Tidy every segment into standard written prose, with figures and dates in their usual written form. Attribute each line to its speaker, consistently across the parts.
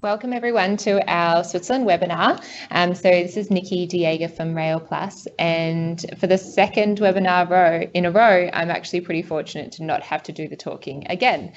Speaker 1: Welcome everyone to our Switzerland webinar. So this is Nikki Diega from Rail Plus, and for the second webinar in a row, I'm actually pretty fortunate to not have to do the talking again.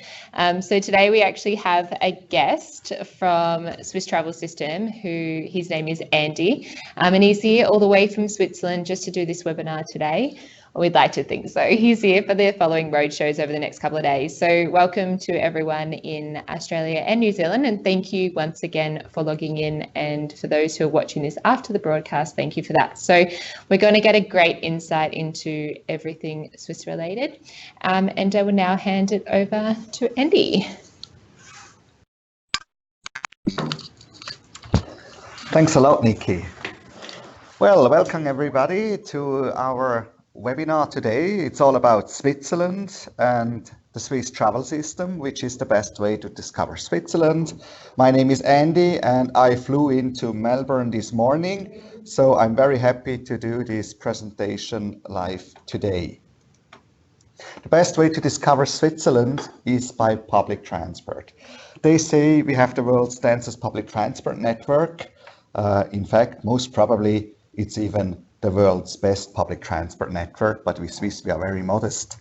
Speaker 1: So today we actually have a guest from Swiss Travel System, who his name is Andy, and he's here all the way from Switzerland just to do this webinar today. We'd like to think so. He's here for the following roadshows over the next couple of days. So welcome to everyone in Australia and New Zealand, and thank you once again for logging in. And for those who are watching this after the broadcast, thank you for that. So we're going to get a great insight into everything Swiss related. And I will now hand it over to Andy.
Speaker 2: Thanks a lot, Nikki. Well, welcome everybody to our webinar today. It's all about Switzerland and the Swiss travel system, which is the best way to discover Switzerland. My name is Andy and I flew into Melbourne this morning, so I'm very happy to do this presentation live today. The best way to discover Switzerland is by public transport. They say we have the world's densest public transport network. In fact, most probably it's even the world's best public transport network, but we Swiss, we are very modest.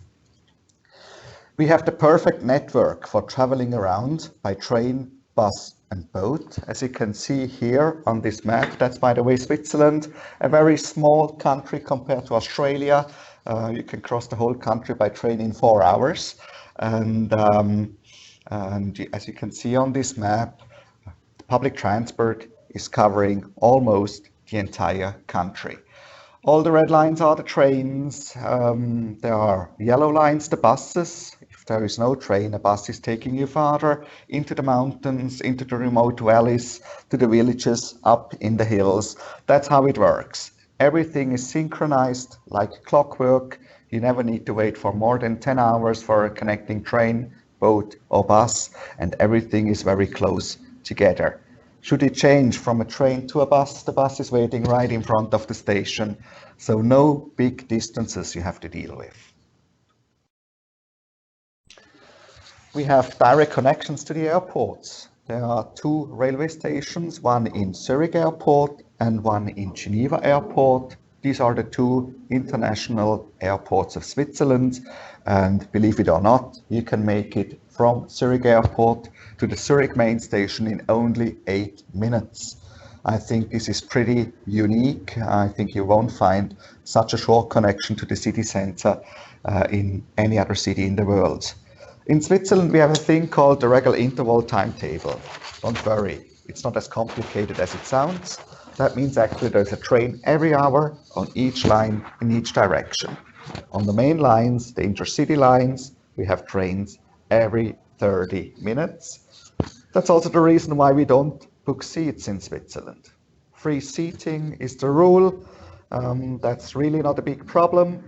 Speaker 2: We have the perfect network for traveling around by train, bus and boat. As you can see here on this map, that's by the way Switzerland, a very small country compared to Australia. You can cross the whole country by train in 4 hours. And as you can see on this map, public transport is covering almost the entire country. All the red lines are the trains, there are yellow lines, the buses. If there is no train, a bus is taking you farther into the mountains, into the remote valleys, to the villages, up in the hills. That's how it works. Everything is synchronized like clockwork. You never need to wait for more than 10 hours for a connecting train, boat or bus, and everything is very close together. Should it change from a train to a bus, the bus is waiting right in front of the station, so no big distances you have to deal with. We have direct connections to the airports. There are 2 railway stations, one in Zurich Airport and one in Geneva Airport. These are the 2 international airports of Switzerland, and believe it or not, you can make it from Zurich Airport to the Zurich main station in only 8 minutes. I think this is pretty unique. I think you won't find such a short connection to the city center in any other city in the world. In Switzerland, we have a thing called the regular interval timetable. Don't worry, it's not as complicated as it sounds. That means actually there's a train every hour on each line in each direction. On the main lines, the intercity lines, we have trains every 30 minutes. That's also the reason why we don't book seats in Switzerland. Free seating is the rule. That's really not a big problem.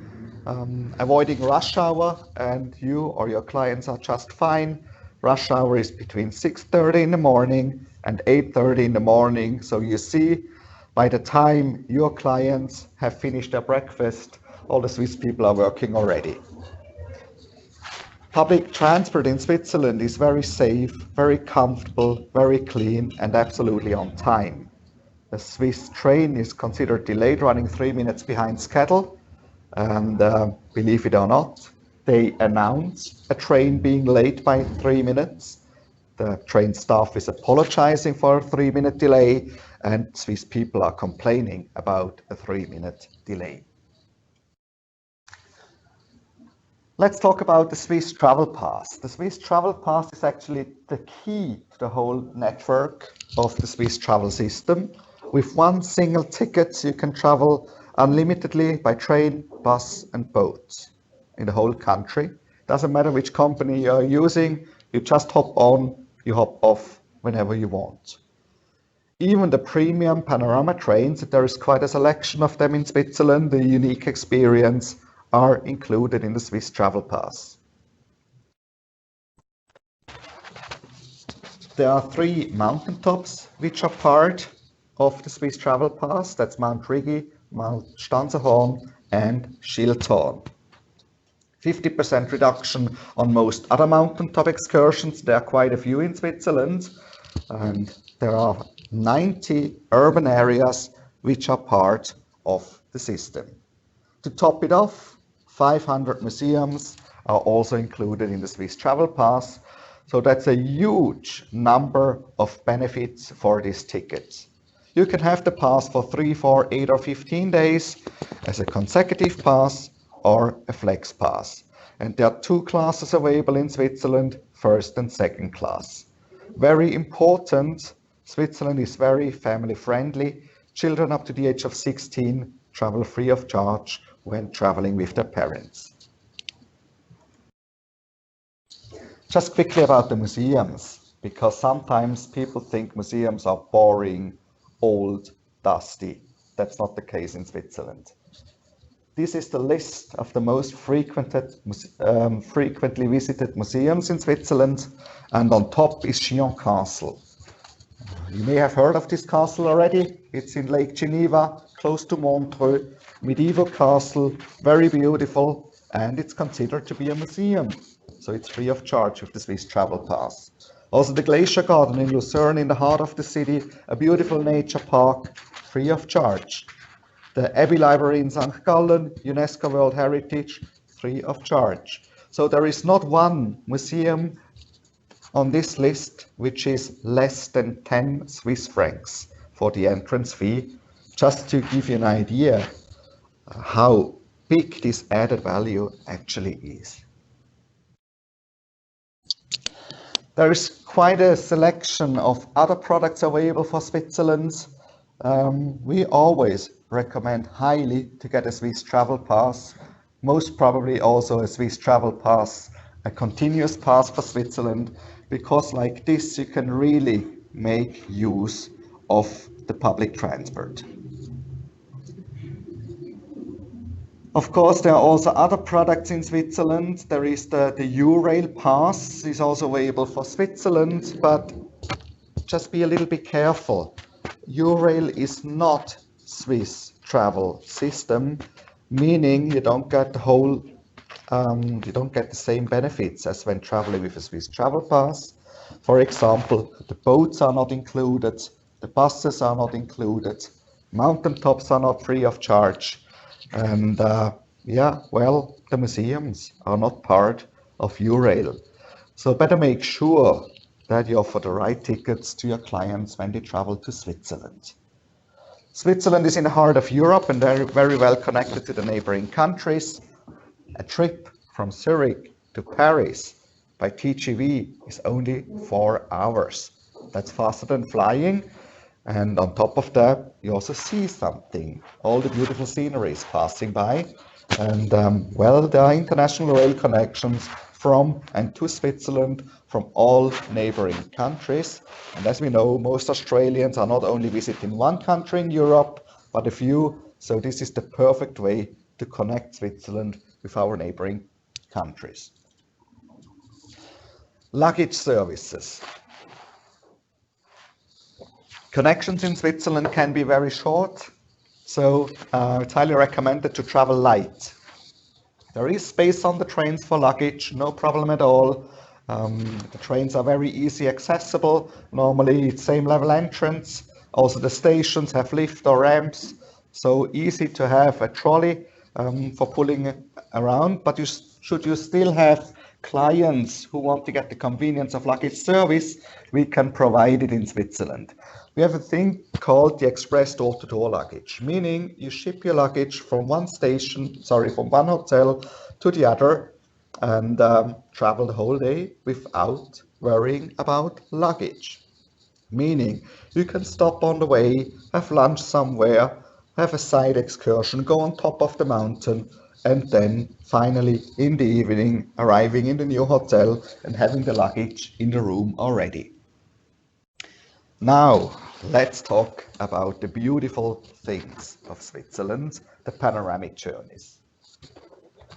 Speaker 2: Avoiding rush hour, and you or your clients are just fine. Rush hour is between 6:30 in the morning and 8:30 in the morning. So you see, by the time your clients have finished their breakfast, all the Swiss people are working already. Public transport in Switzerland is very safe, very comfortable, very clean, and absolutely on time. The Swiss train is considered delayed, running 3 minutes behind schedule. And believe it or not, they announce a train being late by 3 minutes. The train staff is apologizing for a 3-minute delay, and Swiss people are complaining about a 3-minute delay. Let's talk about the Swiss Travel Pass. The Swiss Travel Pass is actually the key to the whole network of the Swiss travel system. With one single ticket, you can travel unlimitedly by train, bus and boat in the whole country. Doesn't matter which company you're using, you just hop on, you hop off whenever you want. Even the premium Panorama trains, there is quite a selection of them in Switzerland, the unique experience, are included in the Swiss Travel Pass. There are 3 mountaintops which are part of the Swiss Travel Pass. That's Mount Rigi, Mount Stanserhorn and Schildhorn. 50% reduction on most other mountaintop excursions. There are quite a few in Switzerland. And there are 90 urban areas which are part of the system. To top it off, 500 museums are also included in the Swiss Travel Pass, so that's a huge number of benefits for this ticket. You can have the pass for 3, 4, 8 or 15 days as a consecutive pass or a flex pass. And there are two classes available in Switzerland, first and second class. Very important, Switzerland is very family friendly. Children up to the age of 16 travel free of charge when traveling with their parents. Just quickly about the museums, because sometimes people think museums are boring, old, dusty. That's not the case in Switzerland. This is the list of the most frequently visited museums in Switzerland, and on top is Chillon Castle. You may have heard of this castle already. It's in Lake Geneva, close to Montreux, medieval castle, very beautiful, and it's considered to be a museum. So it's free of charge with the Swiss Travel Pass. Also the Glacier Garden in Lucerne in the heart of the city, a beautiful nature park, free of charge. The Abbey Library in St. Gallen, UNESCO World Heritage, free of charge. So there is not one museum on this list which is less than 10 Swiss francs for the entrance fee, just to give you an idea how big this added value actually is. There is quite a selection of other products available for Switzerland. We always recommend highly to get a Swiss Travel Pass, most probably also a Swiss Travel Pass, a continuous pass for Switzerland, because like this you can really make use of the public transport. Of course, there are also other products in Switzerland. There is the U-Rail Pass, is also available for Switzerland, but just be a little bit careful. U-Rail is not Swiss travel system, meaning you don't get the same benefits as when traveling with a Swiss Travel Pass. For example, the boats are not included, the buses are not included, mountaintops are not free of charge. And the museums are not part of U-Rail. So better make sure that you offer the right tickets to your clients when they travel to Switzerland. Switzerland is in the heart of Europe and they're very well connected to the neighboring countries. A trip from Zurich to Paris by TGV is only 4 hours. That's faster than flying. And on top of that, you also see something, all the beautiful sceneries passing by. And there are international rail connections from and to Switzerland from all neighboring countries. And as we know, most Australians are not only visiting one country in Europe, but a few. So this is the perfect way to connect Switzerland with our neighboring countries. Luggage services. Connections in Switzerland can be very short, so it's highly recommended to travel light. There is space on the trains for luggage, no problem at all. The trains are very easy accessible. Normally it's same level entrance. Also the stations have lift or ramps, so easy to have a trolley for pulling around, but you still have clients who want to get the convenience of luggage service, we can provide it in Switzerland. We have a thing called the express door-to-door luggage, meaning you ship your luggage from one hotel to the other and travel the whole day without worrying about luggage. Meaning you can stop on the way, have lunch somewhere, have a side excursion, go on top of the mountain, and then finally in the evening arriving in the new hotel and having the luggage in the room already. Now let's talk about the beautiful things of Switzerland, the panoramic journeys.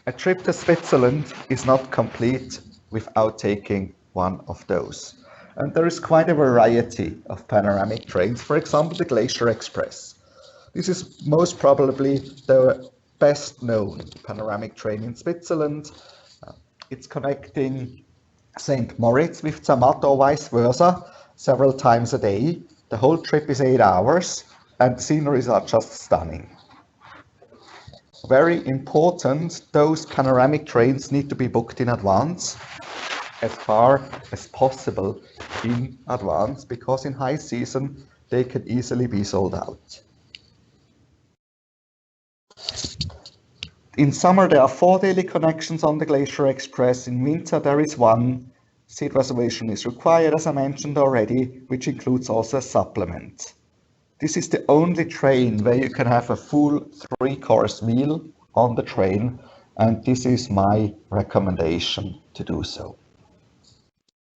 Speaker 2: A trip to Switzerland is not complete without taking one of those. And there is quite a variety of panoramic trains, for example the Glacier Express. This is most probably the best known panoramic train in Switzerland. It's connecting St. Moritz with Zermatt or vice versa. several times a day. The whole trip is 8 hours and the sceneries are just stunning. Very important, those panoramic trains need to be booked in advance, as far as possible in advance, because in high season they can easily be sold out. In summer there are 4 daily connections on the Glacier Express. In winter there is 1. Seat reservation is required, as I mentioned already, which includes also a supplement. This is the only train where you can have a full 3-course meal on the train, and this is my recommendation to do so.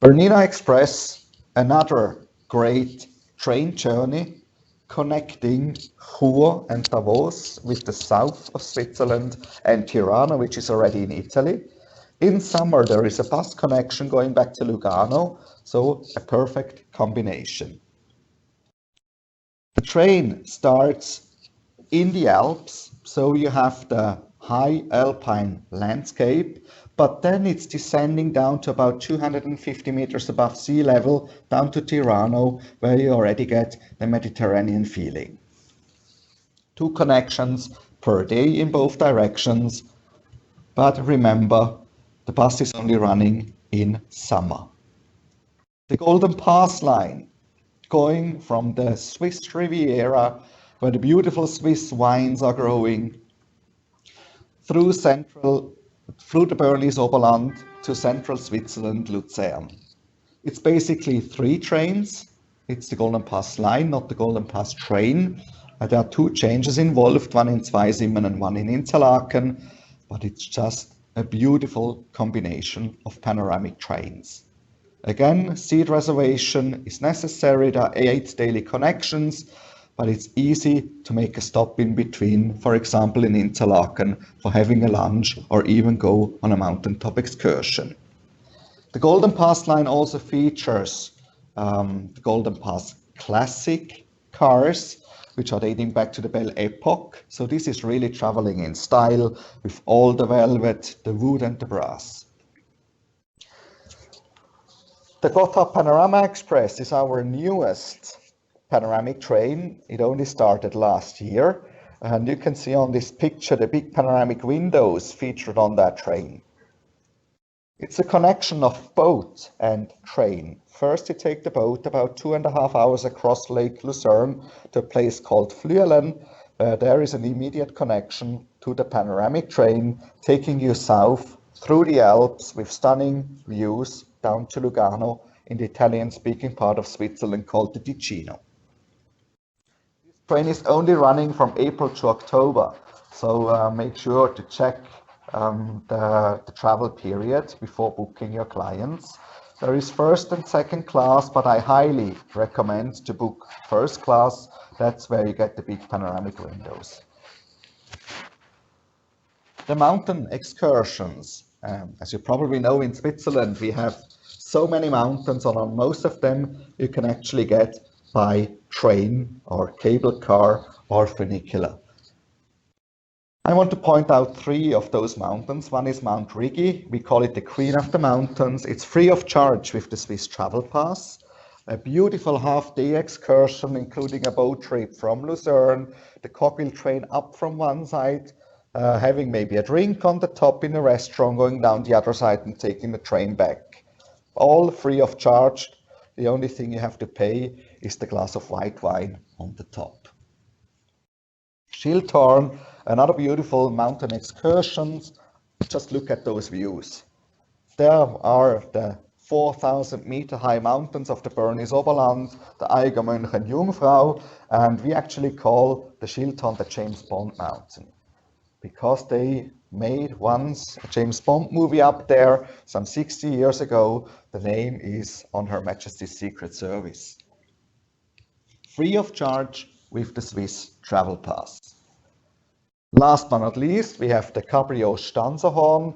Speaker 2: Bernina Express, another great train journey connecting Chur and Davos with the south of Switzerland and Tirana, which is already in Italy. In summer there is a bus connection going back to Lugano, so a perfect combination. The train starts in the Alps, so you have the high alpine landscape, but then it's descending down to about 250 meters above sea level, down to Tirano, where you already get the Mediterranean feeling. 2 connections per day in both directions, but remember, the bus is only running in summer. The Golden Pass line, going from the Swiss Riviera, where the beautiful Swiss wines are growing, through the Bernese Oberland to central Switzerland, Luzern. It's basically 3 trains. It's the Golden Pass line, not the Golden Pass train. There are 2 changes involved, one in Zweisimmen and one in Interlaken, but it's just a beautiful combination of panoramic trains. Again, seat reservation is necessary. There are 8 daily connections, but it's easy to make a stop in between, for example in Interlaken, for having a lunch or even go on a mountaintop excursion. The Golden Pass line also features the Golden Pass Classic cars, which are dating back to the Belle Epoque. So this is really traveling in style with all the velvet, the wood and the brass. The Gotthard Panorama Express is our newest panoramic train. It only started last year, and you can see on this picture the big panoramic windows featured on that train. It's a connection of boat and train. First you take the boat about 2.5 hours across Lake Lucerne to a place called Flüelen. There is an immediate connection to the panoramic train, taking you south through the Alps with stunning views down to Lugano in the Italian-speaking part of Switzerland called the Ticino. This train is only running from April to October, so make sure to check the travel period before booking your clients. There is first and second class, but I highly recommend to book first class. That's where you get the big panoramic windows. The mountain excursions. As you probably know, in Switzerland we have so many mountains, and on most of them you can actually get by train or cable car or funicular. I want to point out 3 of those mountains. One is Mount Rigi. We call it the Queen of the Mountains. It's free of charge with the Swiss Travel Pass. A beautiful half-day excursion, including a boat trip from Lucerne, the cogwheel train up from one side, having maybe a drink on the top in a restaurant, going down the other side and taking the train back. All free of charge. The only thing you have to pay is the glass of white wine on the top. Schildhorn, another beautiful mountain excursions. Just look at those views. There are the 4,000 meter high mountains of the Bernese Oberland, the Eiger Mönchen Jungfrau, and we actually call the Schildhorn the James Bond mountain, because they made once a James Bond movie up there some 60 years ago. The name is on Her Majesty's Secret Service. Free of charge with the Swiss Travel Pass. Last but not least, we have the Cabrio Stanserhorn,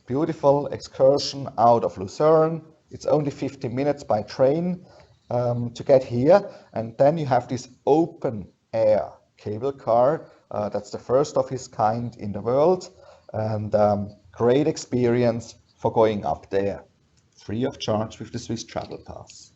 Speaker 2: beautiful excursion out of Lucerne. It's only 15 minutes by train to get here, and then you have this open air cable car. That's the first of its kind in the world, and great experience for going up there, free of charge with the Swiss Travel Pass.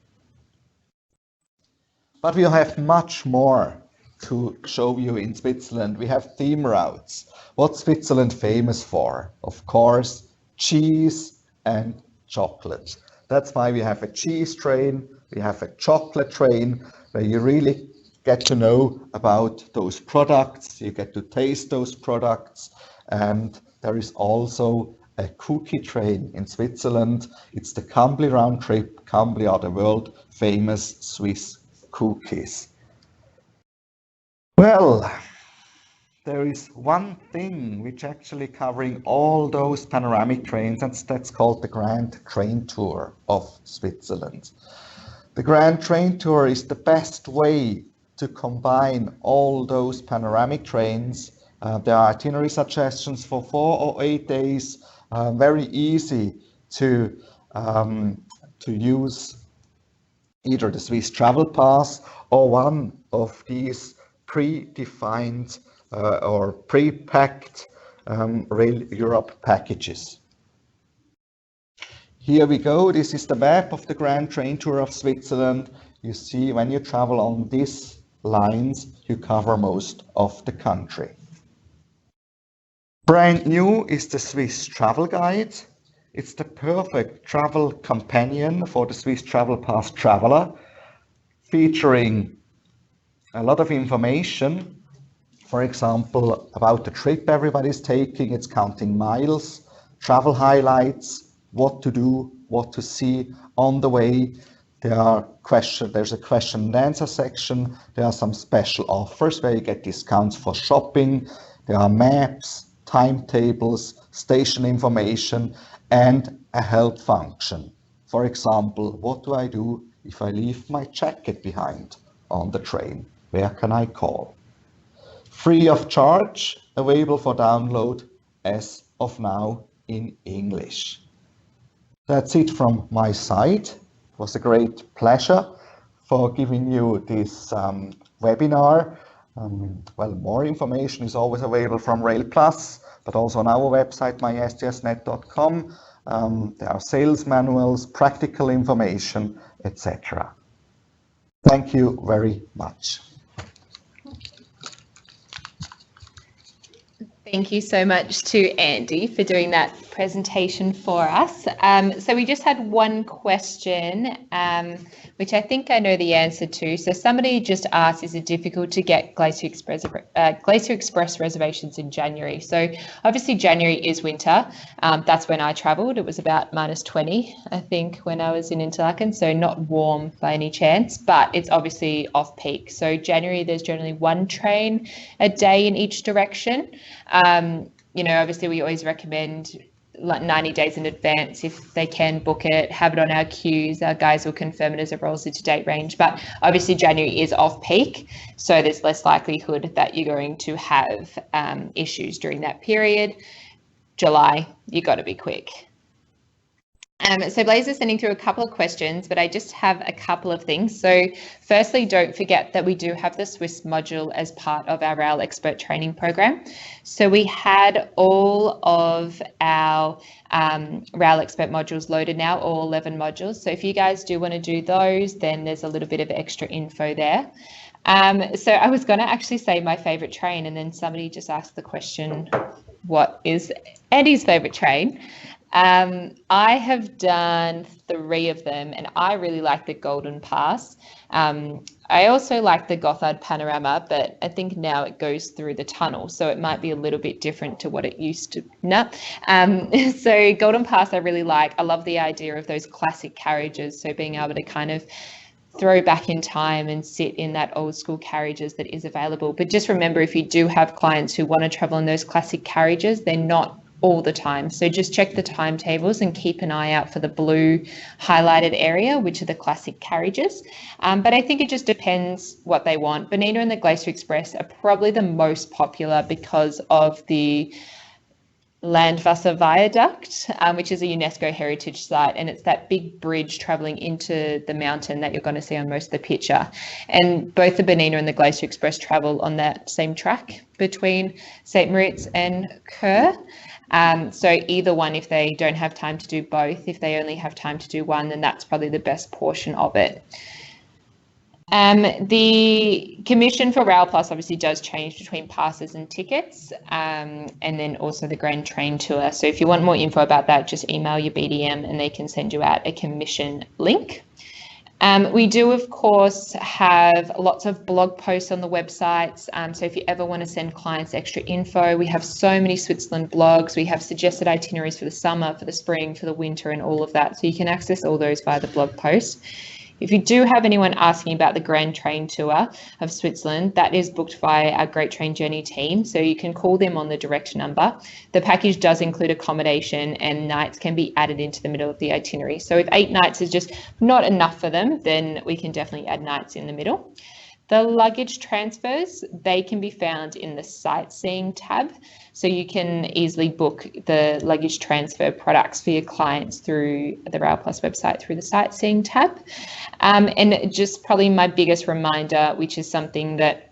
Speaker 2: But we have much more to show you in Switzerland. We have theme routes. What's Switzerland famous for? Of course, cheese and chocolate. That's why we have a cheese train, we have a chocolate train, where you really get to know about those products, you get to taste those products, and there is also a cookie train in Switzerland. It's the Cambly round trip. Cambly are the world famous Swiss cookies. Well, there is one thing which actually covering all those panoramic trains, and that's called the Grand Train Tour of Switzerland. The Grand Train Tour is the best way to combine all those panoramic trains. There are itinerary suggestions for 4 or 8 days, very easy to use either the Swiss Travel Pass or one of these pre-defined or pre-packed Rail Europe packages. Here we go. This is the map of the Grand Train Tour of Switzerland. You see, when you travel on these lines, you cover most of the country. Brand new is the Swiss Travel Guide. It's the perfect travel companion for the Swiss Travel Pass traveler, featuring a lot of information. For example, about the trip everybody's taking. It's counting miles, travel highlights, what to do, what to see on the way. There's a question and answer section. There are some special offers where you get discounts for shopping. There are maps, timetables, station information, and a help function. For example, what do I do if I leave my jacket behind on the train? Where can I call? Free of charge, available for download as of now in English. That's it from my side. It was a great pleasure for giving you this webinar. Well, more information is always available from Rail Plus, but also on our website, mystsnet.com. There are sales manuals, practical information, etc. Thank you very much.
Speaker 1: Thank you so much to Andy for doing that presentation for us. So we just had one question, which I think I know the answer to. So somebody just asked, is it difficult to get Glacier Express reservations in January? So obviously January is winter. That's when I travelled. It was about -20, I think, when I was in Interlaken. So not warm by any chance, but it's obviously off peak. So January, there's generally one train a day in each direction. Obviously we always recommend like 90 days in advance if they can book it, have it on our queues. Our guys will confirm it as it rolls into date range. But obviously January is off peak, so there's less likelihood that you're going to have issues during that period. July, you got to be quick. So Blaze is sending through a couple of questions, but I just have a couple of things. So firstly, don't forget that we do have the Swiss module as part of our Rail Expert training program. So we had all of our Rail Expert modules loaded now, all 11 modules. So if you guys do want to do those, then there's a little bit of extra info there. So I was going to actually say my favorite train, and then somebody just asked the question, what is Andy's favorite train? I have done 3 of them, and I really like the Golden Pass. I also like the Gotthard Panorama, but I think now it goes through the tunnel, so it might be a little bit different to what it used to. So Golden Pass I really like. I love the idea of those classic carriages, so being able to kind of throw back in time and sit in that old school carriages that is available. But just remember, if you do have clients who want to travel in those classic carriages, they're not all the time. So just check the timetables and keep an eye out for the blue highlighted area, which are the classic carriages. But I think it just depends what they want. Bernina and the Glacier Express are probably the most popular because of the Landwasser Viaduct, which is a UNESCO heritage site, and it's that big bridge traveling into the mountain that you're going to see on most of the picture. And both the Bernina and the Glacier Express travel on that same track between St. Moritz and Kur. So either one, if they don't have time to do both, if they only have time to do one, then that's probably the best portion of it. The commission for Rail Plus obviously does change between passes and tickets, and then also the Grand Train Tour. So if you want more info about that, just email your BDM and they can send you out a commission link. We do, of course, have lots of blog posts on the websites. So if you ever want to send clients extra info, we have so many Switzerland blogs. We have suggested itineraries for the summer, for the spring, for the winter, and all of that. So you can access all those via the blog post. If you do have anyone asking about the Grand Train Tour of Switzerland, that is booked by our Great Train Journey team. So you can call them on the direct number. The package does include accommodation and nights can be added into the middle of the itinerary. So if 8 nights is just not enough for them, then we can definitely add nights in the middle. The luggage transfers, they can be found in the sightseeing tab. So you can easily book the luggage transfer products for your clients through the Rail Plus website through the sightseeing tab. And just probably my biggest reminder, which is something that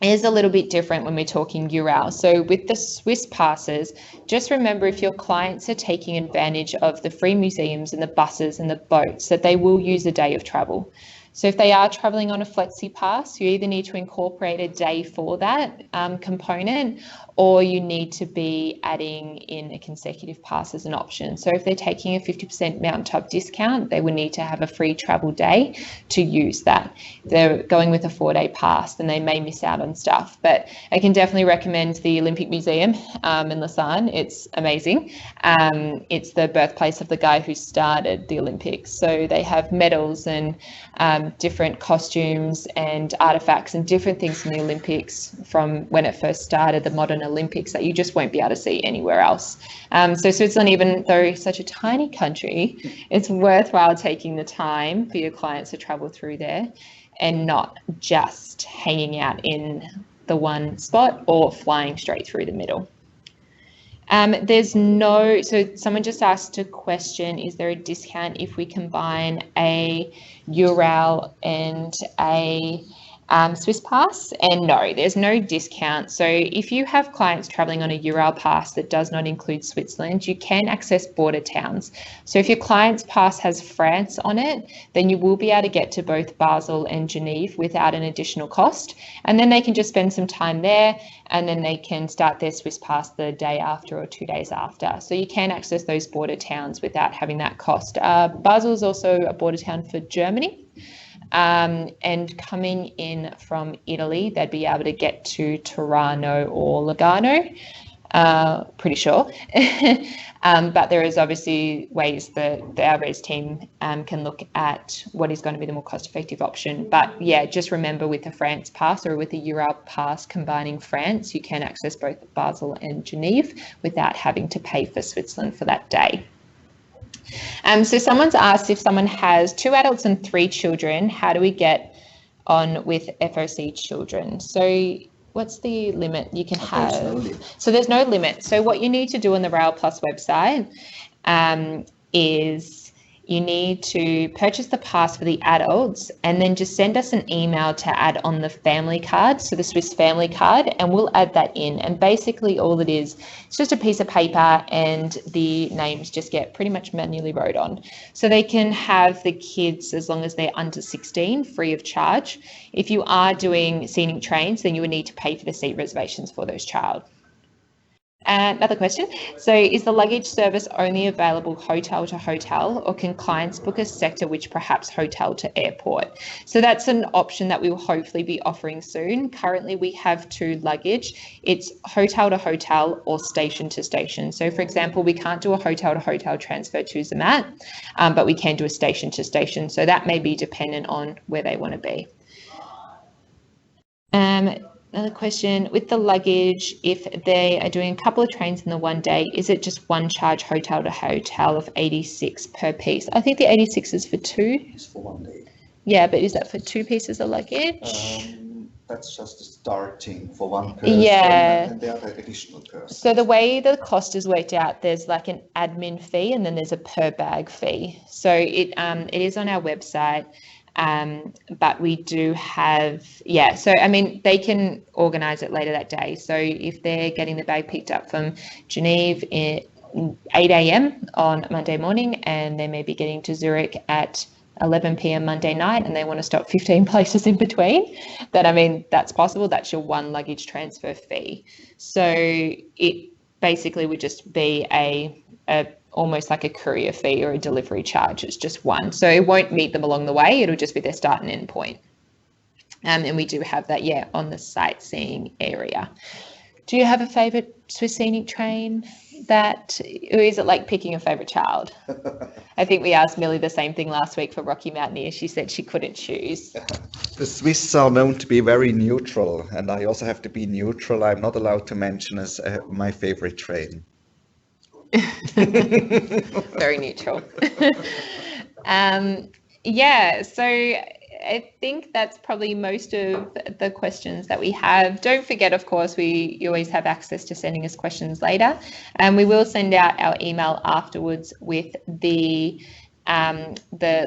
Speaker 1: is a little bit different when we're talking Eurail. So with the Swiss passes, just remember if your clients are taking advantage of the free museums and the buses and the boats, that they will use a day of travel. So if they are traveling on a flexi pass, you either need to incorporate a day for that component, or you need to be adding in a consecutive pass as an option. So if they're taking a 50% mountaintop discount, they would need to have a free travel day to use that. If they're going with a 4-day pass, then they may miss out on stuff. But I can definitely recommend the Olympic Museum in Lausanne. It's amazing. It's the birthplace of the guy who started the Olympics. So they have medals and different costumes and artifacts and different things from the Olympics from when it first started, the modern Olympics, that you just won't be able to see anywhere else. So Switzerland, even though such a tiny country, it's worthwhile taking the time for your clients to travel through there and not just hanging out in the one spot or flying straight through the middle. So someone just asked a question, is there a discount if we combine a Eurail and a Swiss pass? And no, there's no discount. So if you have clients traveling on a Eurail pass that does not include Switzerland, you can access border towns. So if your client's pass has France on it, then you will be able to get to both Basel and Geneva without an additional cost. And then they can just spend some time there, and then they can start their Swiss pass the day after or 2 days after. So you can access those border towns without having that cost. Basel is also a border town for Germany. And coming in from Italy, they'd be able to get to Tirano or Lugano, pretty sure. But there is obviously ways that the Alvarez team can look at what is going to be the more cost-effective option. But yeah, just remember with the France pass or with the Eurail pass combining France, you can access both Basel and Geneva without having to pay for Switzerland for that day. So someone's asked if someone has 2 adults and 3 children, how do we get on with FOC children? So what's the limit you can have? So there's no limit. So what you need to do on the Rail Plus website is you need to purchase the pass for the adults and then just send us an email to add on the family card, so the Swiss family card, and we'll add that in. And basically all it is, it's just a piece of paper and the names just get pretty much manually wrote on. So they can have the kids as long as they're under 16 free of charge. If you are doing scenic trains, then you would need to pay for the seat reservations for those child. Another question. So is the luggage service only available hotel to hotel, or can clients book a sector which perhaps hotel to airport? So that's an option that we will hopefully be offering soon. Currently we have 2 luggage. It's hotel to hotel or station to station. So for example, we can't do a hotel to hotel transfer to Zermatt, but we can do a station to station. So that may be dependent on where they want to be. Another question, with the luggage, if they are doing a couple of trains in the one day, is it just one charge hotel to hotel of 86 per piece? I think the 86 is for 2.
Speaker 2: It's for 1 day.
Speaker 1: Yeah, but is that for 2 pieces of luggage?
Speaker 2: That's just the starting for 1 person,
Speaker 1: yeah.
Speaker 2: And the other additional person.
Speaker 1: So the way the cost is worked out, there's like an admin fee and then there's a per bag fee. So it is on our website. But we do have, so I mean, they can organise it later that day. So if they're getting the bag picked up from Geneva at 8 a.m. on Monday morning, and they may be getting to Zurich at 11 p.m. Monday night and they want to stop 15 places in between, then I mean, that's possible. That's your one luggage transfer fee. So it basically would just be a almost like a courier fee or a delivery charge. It's just one. So it won't meet them along the way. It'll just be their start and end point. And we do have that, yeah, on the sightseeing area. Do you have a favourite Swiss scenic train? Or is it like picking a favourite child? I think we asked Millie the same thing last week for Rocky Mountaineer. She said she couldn't choose.
Speaker 2: The Swiss are known to be very neutral, and I also have to be neutral. I'm not allowed to mention as my favorite train.
Speaker 1: Very neutral. Yeah, so I think that's probably most of the questions that we have. Don't forget, of course, you always have access to sending us questions later, and we will send out our email afterwards with the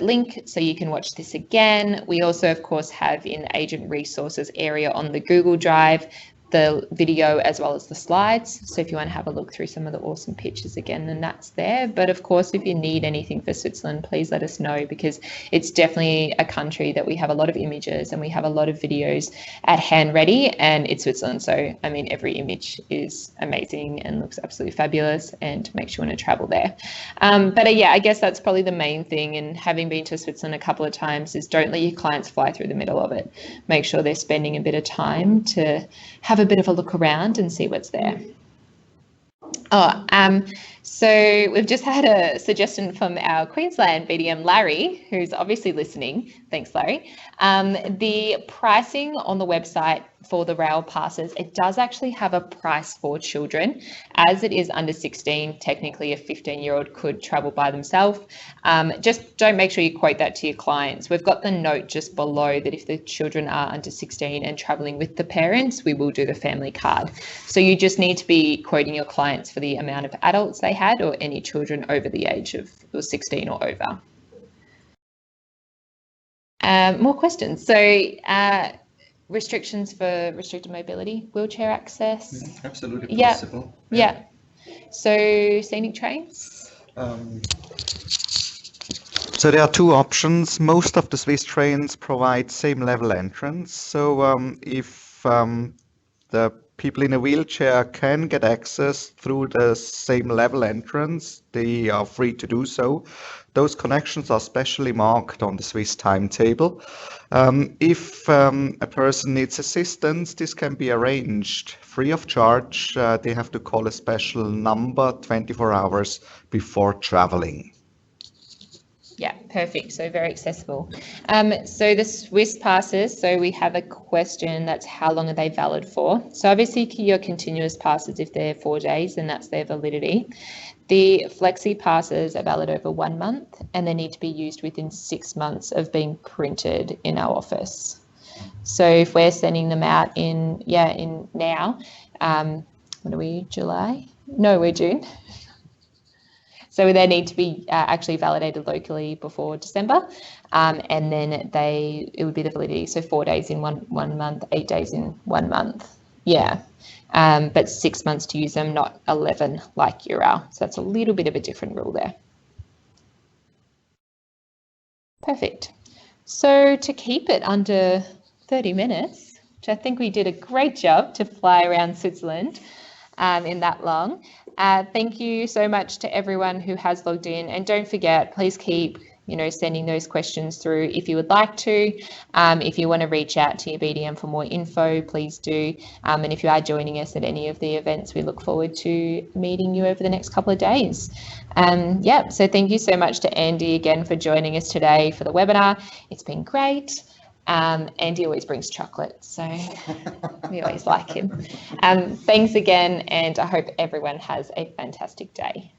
Speaker 1: link so you can watch this again. We also, of course, have in the agent resources area on the Google Drive the video as well as the slides. So if you want to have a look through some of the awesome pictures again, then that's there. But of course, if you need anything for Switzerland, please let us know, because it's definitely a country that we have a lot of images and we have a lot of videos at hand ready, and it's Switzerland. So, I mean, every image is amazing and looks absolutely fabulous and makes you want to travel there. But yeah, I guess that's probably the main thing. And having been to Switzerland a couple of times is don't let your clients fly through the middle of it. Make sure they're spending a bit of time to have a bit of a look around and see what's there. So we've just had a suggestion from our Queensland BDM, Larry, who's obviously listening. Thanks, Larry. The pricing on the website for the rail passes, it does actually have a price for children. As it is under 16, technically a 15-year-old could travel by themselves. Just don't make sure you quote that to your clients. We've got the note just below that if the children are under 16 and traveling with the parents, we will do the family card. So you just need to be quoting your clients for the amount of adults they had or any children over the age of 16 or over. More questions. So restrictions for restricted mobility, wheelchair access?
Speaker 2: Absolutely possible.
Speaker 1: Yeah. So scenic trains?
Speaker 2: So there are two options. Most of the Swiss trains provide same level entrance. So if the people in a wheelchair can get access through the same level entrance, they are free to do so. Those connections are specially marked on the Swiss timetable. If a person needs assistance, this can be arranged free of charge. They have to call a special number 24 hours before traveling.
Speaker 1: Yeah, perfect. So very accessible. So the Swiss passes, so we have a question that's how long are they valid for? So obviously your continuous passes, if they're 4 days, then that's their validity. The flexi passes are valid over 1 month and they need to be used within 6 months of being printed in our office. So if we're sending them out in now, what are we, July? No, we're June. So they need to be actually validated locally before December, and then it would be the validity. So 4 days in one month, 8 days in 1 month. Yeah, but 6 months to use them, not 11 like Euro. So that's a little bit of a different rule there. Perfect. So to keep it under 30 minutes, which I think we did a great job to fly around Switzerland in that long. Thank you so much to everyone who has logged in, and don't forget, please keep sending those questions through if you would like to. If you want to reach out to your BDM for more info, please do. And if you are joining us at any of the events, we look forward to meeting you over the next couple of days. So thank you so much to Andy again for joining us today for the webinar. It's been great. Andy always brings chocolate, so we always like him. Thanks again, and I hope everyone has a fantastic day.